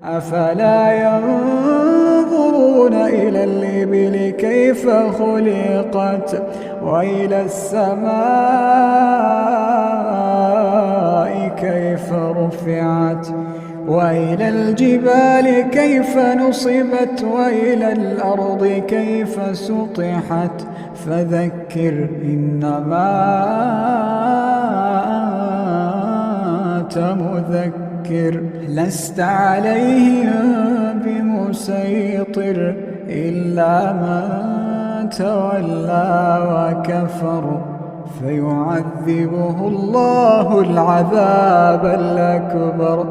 أفلا ينظرون إلى الإبل كيف خلقت وإلى السماء كيف رفعت وإلى الجبال كيف نصبت وإلى الأرض كيف سطحت فذكر إنما أنت مذكر لست عليهم بمسيطر إلا من تولى وكفر فيعذبه الله العذاب الأكبر.